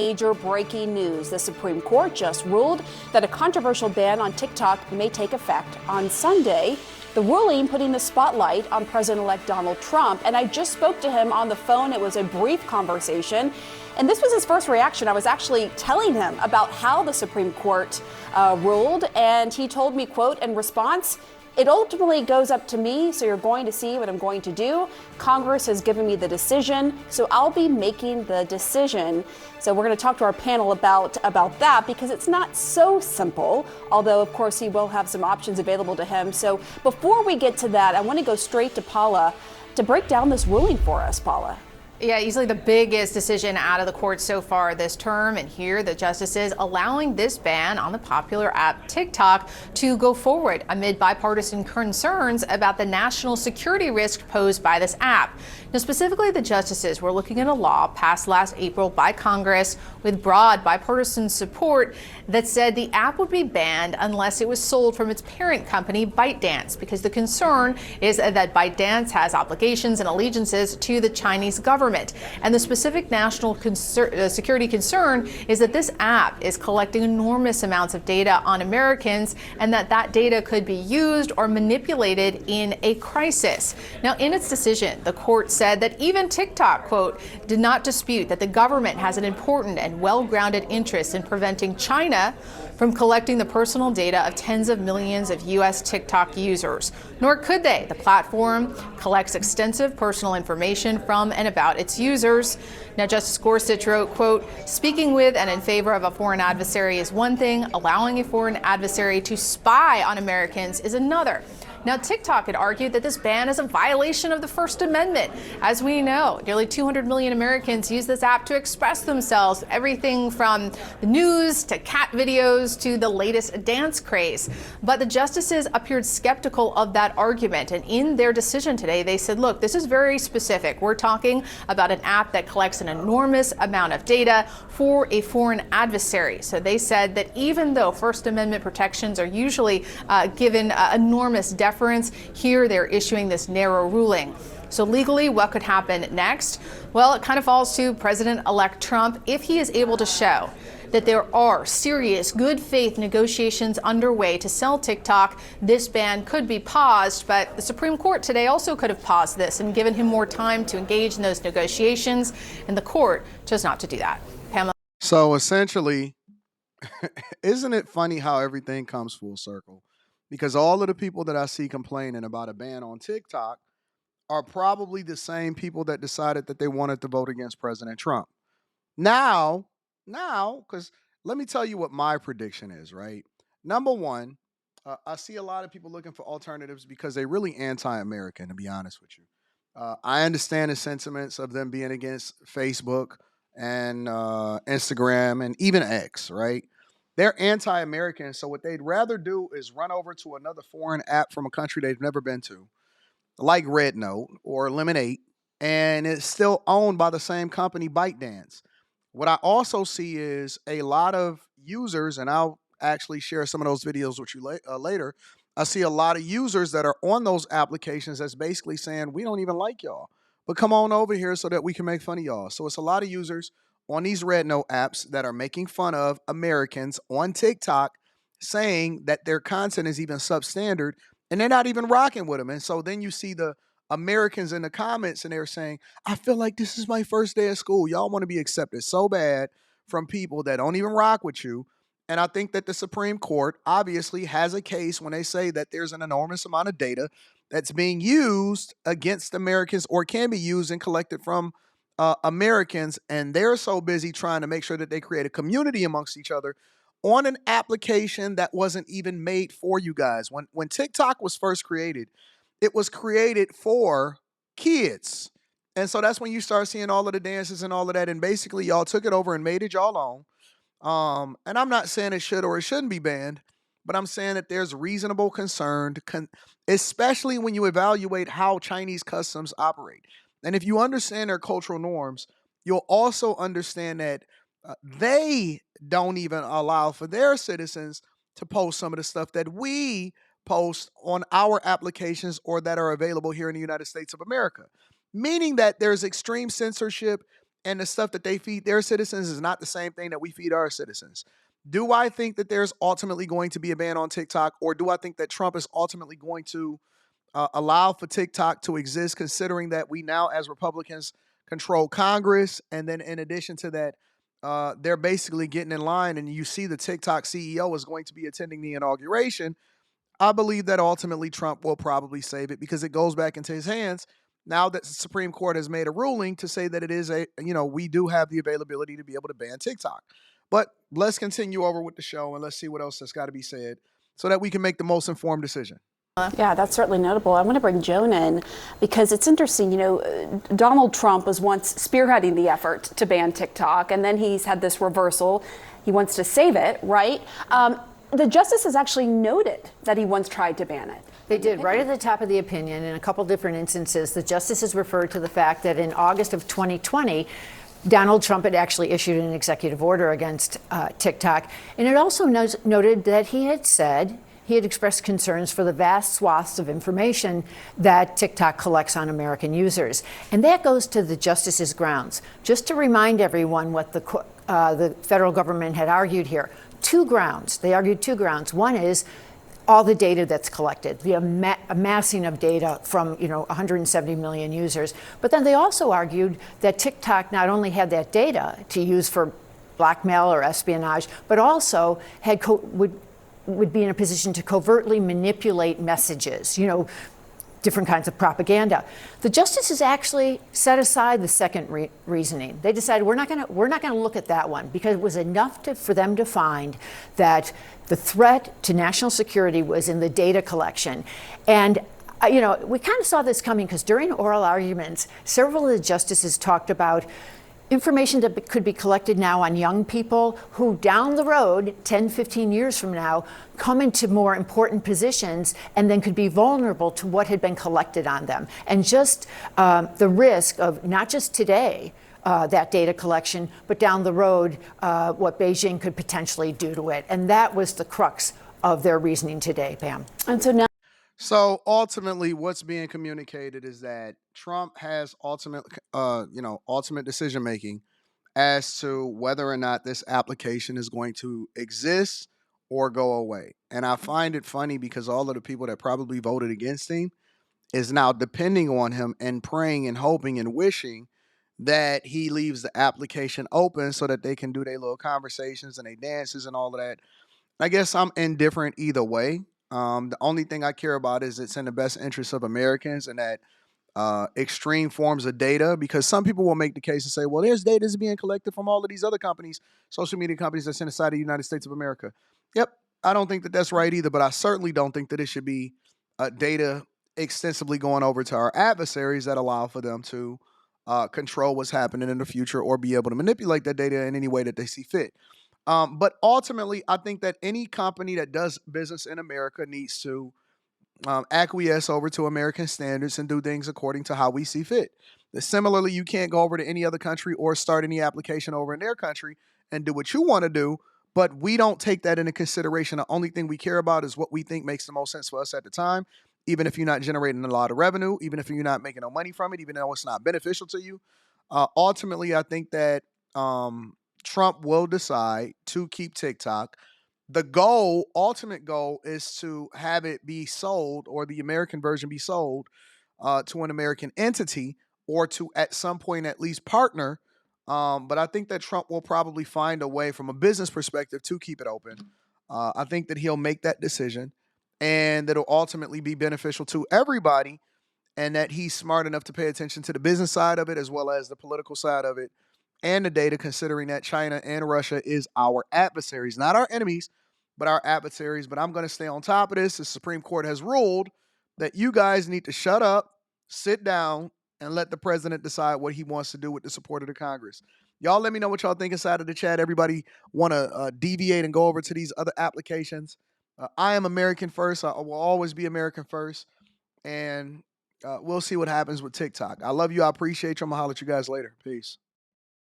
Major breaking news. The Supreme Court just ruled that a controversial ban on TikTok may take effect on Sunday. The ruling putting the spotlight on President-elect Donald Trump. And I just spoke to him on the phone. It was a brief conversation. And this was his first reaction. I was actually telling him about how the Supreme Court ruled. And he told me, quote, in response, "It ultimately goes up to me, so you're going to see what I'm going to do. Congress has given me the decision, so I'll be making the decision." So we're going to talk to our panel about that, because it's not so simple, although, of course, he will have some options available to him. So before we get to that, I want to go straight to Paula to break down this ruling for us, Paula. Yeah, easily the biggest decision out of the court so far this term. And here the justices allowing this ban on the popular app TikTok to go forward amid bipartisan concerns about the national security risk posed by this app. Now, specifically, the justices were looking at a law passed last April by Congress with broad bipartisan support that said the app would be banned unless it was sold from its parent company, ByteDance, because the concern is that ByteDance has obligations and allegiances to the Chinese government. And the specific national security concern is that this app is collecting enormous amounts of data on Americans, and that data could be used or manipulated in a crisis. Now, in its decision, the court said that even TikTok, quote, did not dispute that the government has an important and well-grounded interest in preventing China from collecting the personal data of tens of millions of U.S. TikTok users. Nor could they. The platform collects extensive personal information from and about its users. Now, Justice Gorsuch wrote, quote, "Speaking with and in favor of a foreign adversary is one thing. Allowing a foreign adversary to spy on Americans is another." Now, TikTok had argued that this ban is a violation of the First Amendment. As we know, nearly 200 million Americans use this app to express themselves, everything from the news to cat videos to the latest dance craze. But the justices appeared skeptical of that argument. And in their decision today, they said, look, this is very specific. We're talking about an app that collects an enormous amount of data for a foreign adversary. So they said that even though First Amendment protections are usually given enormous deference, here they're issuing this narrow ruling. So legally, what could happen next? Well, it kind of falls to President-elect Trump if he is able to show that there are serious good faith negotiations underway to sell TikTok. This ban could be paused, but the Supreme Court today also could have paused this and given him more time to engage in those negotiations, and the court chose not to do that. Pamela. So essentially, isn't it funny how everything comes full circle? Because all of the people that I see complaining about a ban on TikTok are probably the same people that decided that they wanted to vote against President Trump. Now, because let me tell you what my prediction is, right? Number one, I see a lot of people looking for alternatives because they're really anti-American, to be honest with you. I understand the sentiments of them being against Facebook and Instagram and even X, right? They're anti-American, so what they'd rather do is run over to another foreign app from a country they've never been to, like Red Note or Lemonade, and it's still owned by the same company, ByteDance. What I also see is a lot of users, and I'll actually share some of those videos with you later. I see a lot of users that are on those applications that's basically saying, we don't even like y'all, but come on over here so that we can make fun of y'all. So it's a lot of users on these Red Note apps that are making fun of Americans on TikTok, saying that their content is even substandard and they're not even rocking with them. And so then you see the Americans in the comments and they're saying, I feel like this is my first day of school. Y'all want to be accepted so bad from people that don't even rock with you. And I think that the Supreme Court obviously has a case when they say that there's an enormous amount of data that's being used against Americans or can be used and collected from Americans, and they're so busy trying to make sure that they create a community amongst each other on an application that wasn't even made for you guys. When TikTok was first created, it was created for kids. And so that's when you start seeing all of the dances and all of that. And basically, y'all took it over and made it y'all own. And I'm not saying it should or it shouldn't be banned, but I'm saying that there's reasonable concern, especially when you evaluate how Chinese customs operate. And if you understand their cultural norms, you'll also understand that they don't even allow for their citizens to post some of the stuff that we post on our applications or that are available here in the United States of America. Meaning that there's extreme censorship and the stuff that they feed their citizens is not the same thing that we feed our citizens. Do I think that there's ultimately going to be a ban on TikTok, or do I think that Trump is ultimately going to allow for TikTok to exist, considering that we now, as Republicans, control Congress? And then, in addition to that, they're basically getting in line, and you see the TikTok CEO is going to be attending the inauguration. I believe that ultimately Trump will probably save it because it goes back into his hands now that the Supreme Court has made a ruling to say that it is we do have the availability to be able to ban TikTok. But let's continue over with the show and let's see what else has got to be said so that we can make the most informed decision. Yeah, that's certainly notable. I want to bring Joan in because it's interesting. Donald Trump was once spearheading the effort to ban TikTok, and then he's had this reversal. He wants to save it, right? The justices actually noted that he once tried to ban it. They did, right at the top of the opinion. In a couple different instances, the justices referred to the fact that in August of 2020, Donald Trump had actually issued an executive order against TikTok. And it also noted that he had expressed concerns for the vast swaths of information that TikTok collects on American users. And that goes to the justices' grounds. Just to remind everyone what the federal government had argued here. Two grounds. They argued two grounds. One is all the data that's collected, the amassing of data from 170 million users. But then they also argued that TikTok not only had that data to use for blackmail or espionage, but also would be in a position to covertly manipulate messages, different kinds of propaganda. The justices actually set aside the second reasoning. They decided we're not going to look at that one because it was enough for them to find that the threat to national security was in the data collection. And we kind of saw this coming because during oral arguments, several of the justices talked about information that could be collected now on young people who down the road, 10, 15 years from now, come into more important positions and then could be vulnerable to what had been collected on them. And just the risk of not just today, that data collection, but down the road, what Beijing could potentially do to it. And that was the crux of their reasoning today, Pam. And so now. So ultimately, what's being communicated is that Trump has ultimate decision making as to whether or not this application is going to exist or go away. And I find it funny because all of the people that probably voted against him is now depending on him and praying and hoping and wishing that he leaves the application open so that they can do their little conversations and their dances and all of that. I guess I'm indifferent either way. The only thing I care about is it's in the best interest of Americans and that extreme forms of data, because some people will make the case and say, well, there's data that's being collected from all of these other companies, social media companies that's inside the United States of America. Yep, I don't think that that's right either, but I certainly don't think that it should be data extensively going over to our adversaries that allow for them to control what's happening in the future or be able to manipulate that data in any way that they see fit. But ultimately, I think that any company that does business in America needs to acquiesce over to American standards and do things according to how we see fit. Similarly, you can't go over to any other country or start any application over in their country and do what you want to do, but we don't take that into consideration. The only thing we care about is what we think makes the most sense for us at the time, even if you're not generating a lot of revenue, even if you're not making no money from it, even though it's not beneficial to you. Ultimately, I think that Trump will decide to keep TikTok. The ultimate goal is to have it be sold, or the American version be sold to an American entity, or to at some point at least partner. But I think that Trump will probably find a way from a business perspective to keep it open. I think that he'll make that decision and that'll ultimately be beneficial to everybody, and that he's smart enough to pay attention to the business side of it as well as the political side of it and the data, considering that China and Russia is our adversaries, not our enemies, but our adversaries. But I'm going to stay on top of this. The Supreme Court has ruled that you guys need to shut up, sit down, and let the president decide what he wants to do with the support of the Congress. Y'all let me know what y'all think inside of the chat. Everybody want to deviate and go over to these other applications. I am American first. I will always be American first. And we'll see what happens with TikTok. I love you. I appreciate you. I'm going to holler at you guys later. Peace.